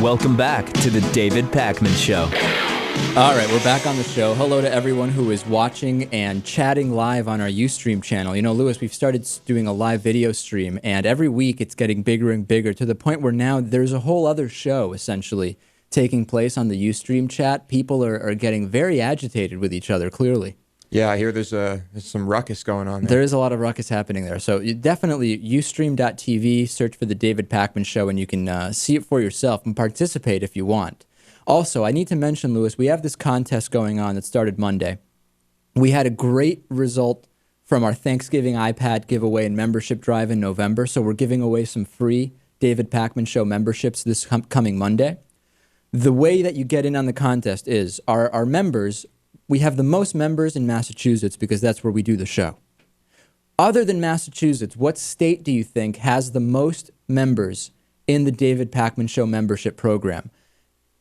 Welcome back to the David Pakman Show. All right, we're back on the show. Hello to everyone who is watching and chatting live on our Ustream channel. You know, Lewis, we've started doing a live video stream, and every week it's getting bigger and bigger to the point where now there's a whole other show, essentially, taking place on the Ustream chat. People are getting very agitated with each other, clearly. Yeah, I hear there's some ruckus going on there. There is a lot of ruckus happening there. So you definitely, ustream.tv, search for The David Pakman Show, and you can see it for yourself and participate if you want. Also, I need to mention, Lewis, we have this contest going on that started Monday. We had a great result from our Thanksgiving iPad giveaway and membership drive in November, so we're giving away some free David Pakman Show memberships this coming Monday. The way that you get in on the contest is our members, we have the most members in Massachusetts because that's where we do the show. Other than Massachusetts, what state do you think has the most members in the David Pakman Show membership program?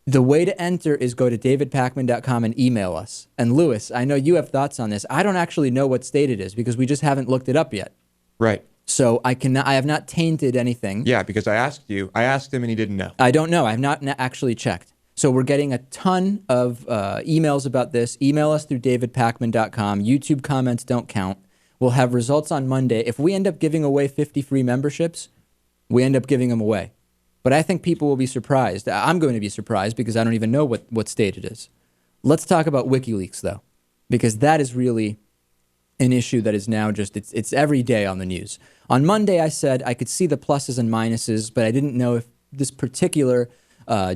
The way to enter is go to davidpakman.com and email us. And Lewis, I know you have thoughts on this. I don't actually know what state it is because we just haven't looked it up yet. Right. So I have not tainted anything. Yeah, because I asked him and he didn't know. I don't know. I have not actually checked. So we're getting a ton of emails about this. Email us through davidpakman.com. YouTube comments don't count. We'll have results on Monday. If we end up giving away 50 free memberships, we end up giving them away. But I think people will be surprised. I'm going to be surprised because I don't even know what state it is. Let's talk about Wikileaks, though, because that is really an issue that is now just, it's every day on the news. On Monday, I said I could see the pluses and minuses, but I didn't know if this particular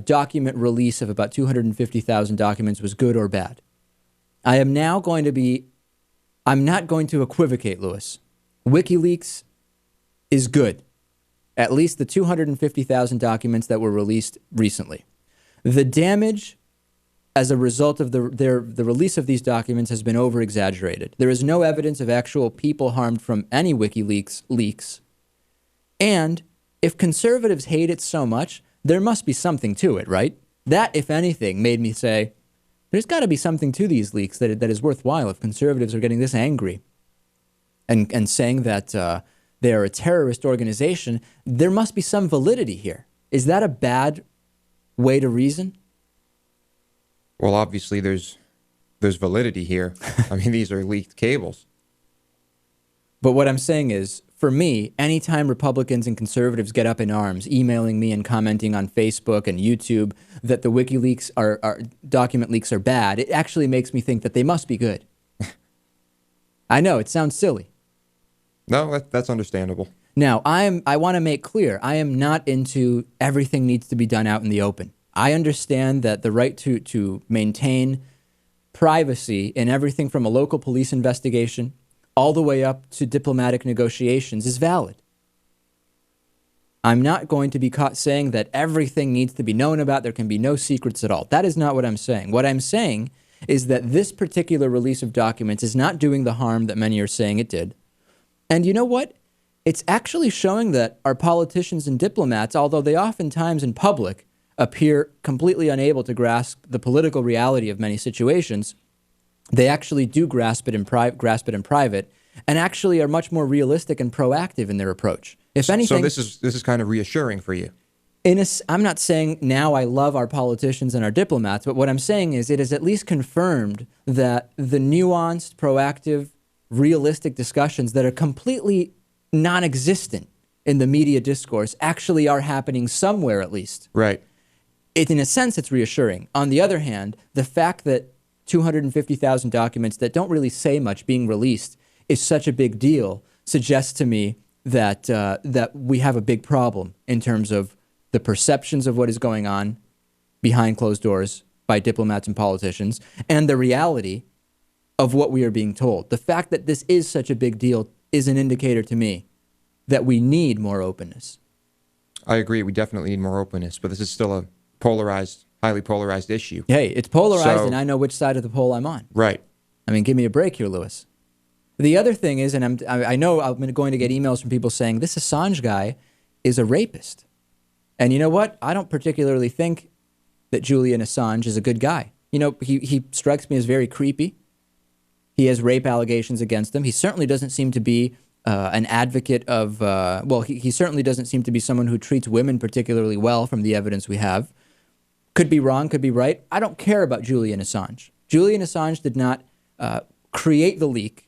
document release of about 250,000 documents was good or bad. I'm not going to equivocate, Lewis. WikiLeaks is good. At least the 250,000 documents that were released recently. The damage as a result of the release of these documents has been over-exaggerated. There is no evidence of actual people harmed from any WikiLeaks leaks. And if conservatives hate it so much, there must be something to it, right? That, if anything, made me say, there's got to be something to these leaks that is worthwhile if conservatives are getting this angry and saying that they are a terrorist organization. There must be some validity here. Is that a bad way to reason? Well, obviously there's validity here. I mean, these are leaked cables. But what I'm saying is, for me, anytime Republicans and conservatives get up in arms, emailing me and commenting on Facebook and YouTube that the WikiLeaks document leaks are bad, it actually makes me think that they must be good. I know, it sounds silly. No, that's understandable. Now, I want to make clear, I am not into everything needs to be done out in the open. I understand that the right to maintain privacy in everything from a local police investigation all the way up to diplomatic negotiations is valid. I'm not going to be caught saying that everything needs to be known about, there can be no secrets at all. That is not what I'm saying. What I'm saying is that this particular release of documents is not doing the harm that many are saying it did. And you know what? It's actually showing that our politicians and diplomats, although they oftentimes in public appear completely unable to grasp the political reality of many situations, they actually do grasp it in private, and actually are much more realistic and proactive in their approach. If anything, so this is kind of reassuring for you. I'm not saying now I love our politicians and our diplomats, but what I'm saying is it has at least confirmed that the nuanced, proactive, realistic discussions that are completely non-existent in the media discourse actually are happening somewhere at least. Right. In a sense, it's reassuring. On the other hand, the fact that 250,000 documents that don't really say much being released is such a big deal suggests to me that that we have a big problem in terms of the perceptions of what is going on behind closed doors by diplomats and politicians and the reality of what we are being told. The fact that this is such a big deal is an indicator to me that we need more openness. I agree. We definitely need more openness, but this is still a highly polarized issue. Hey, it's polarized, and I know which side of the pole I'm on. Right. I mean, give me a break here, Lewis. The other thing is, and I know I'm going to get emails from people saying, this Assange guy is a rapist. And you know what? I don't particularly think that Julian Assange is a good guy. You know, he strikes me as very creepy. He has rape allegations against him. He certainly doesn't seem to be an advocate of, he certainly doesn't seem to be someone who treats women particularly well from the evidence we have. Could be wrong, could be right. I don't care about Julian Assange. Julian Assange did not create the leak.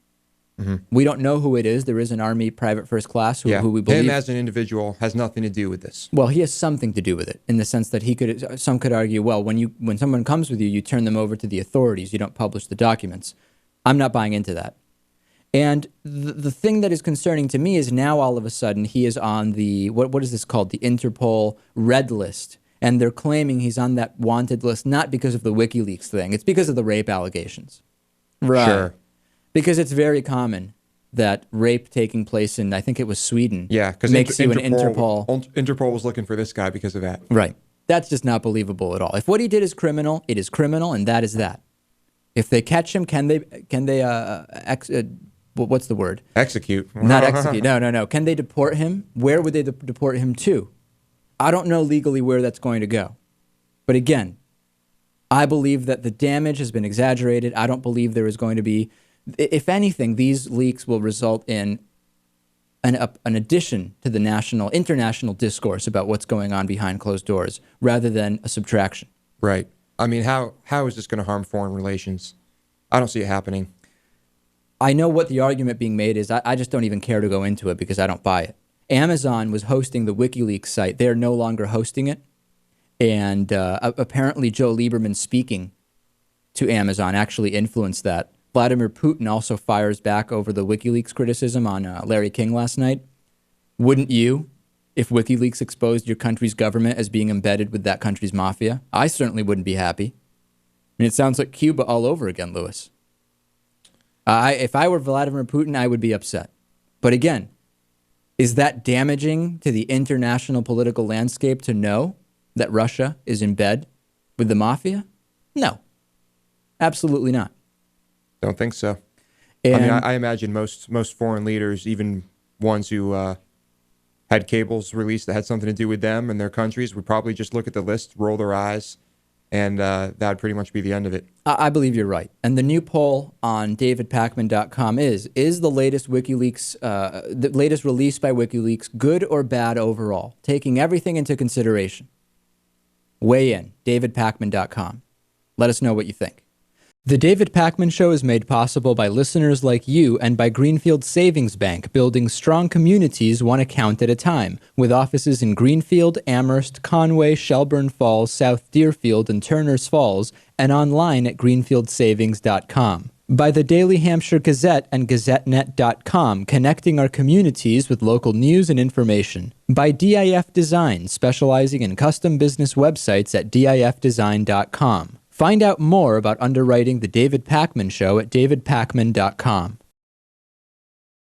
We don't know who it is. There is an Army private first class who we believe. Him as an individual has nothing to do with this. Well, he has something to do with it in the sense that some could argue, well, when someone comes with you, you turn them over to the authorities. You don't publish the documents. I'm not buying into that. And the thing that is concerning to me is now all of a sudden he is on the, what is this called? The Interpol red list. And they're claiming he's on that wanted list, not because of the WikiLeaks thing. It's because of the rape allegations. Right. Sure. Because it's very common that rape taking place in, I think it was Sweden, because makes you an Interpol. Interpol was looking for this guy because of that. Right. That's just not believable at all. If what he did is criminal, it is criminal, and that is that. If they catch him, can they what's the word? Execute. Not execute. No. Can they deport him? Where would they deport him to? I don't know legally where that's going to go. But again, I believe that the damage has been exaggerated. I don't believe there is going to be, if anything, these leaks will result in an addition to the international discourse about what's going on behind closed doors rather than a subtraction. Right. I mean, how is this going to harm foreign relations? I don't see it happening. I know what the argument being made is. I just don't even care to go into it because I don't buy it. Amazon was hosting the WikiLeaks site. They are no longer hosting it. And apparently Joe Lieberman speaking to Amazon actually influenced that. Vladimir Putin also fires back over the WikiLeaks criticism on Larry King last night. Wouldn't you, if WikiLeaks exposed your country's government as being embedded with that country's mafia? I certainly wouldn't be happy. I mean, it sounds like Cuba all over again, Lewis. If I were Vladimir Putin, I would be upset. But again, is that damaging to the international political landscape to know that Russia is in bed with the mafia? No, absolutely not. Don't think so. And I mean, I imagine most foreign leaders, even ones who had cables released that had something to do with them and their countries, would probably just look at the list, roll their eyes, and that would pretty much be the end of it. I believe you're right. And the new poll on davidpakman.com is the latest WikiLeaks, the latest release by WikiLeaks, good or bad overall, taking everything into consideration? Weigh in, davidpakman.com. Let us know what you think. The David Pakman Show is made possible by listeners like you and by Greenfield Savings Bank, building strong communities one account at a time, with offices in Greenfield, Amherst, Conway, Shelburne Falls, South Deerfield, and Turners Falls, and online at greenfieldsavings.com. By the Daily Hampshire Gazette and GazetteNet.com, connecting our communities with local news and information. By DIF Design, specializing in custom business websites at difdesign.com. Find out more about underwriting The David Pakman Show at davidpakman.com.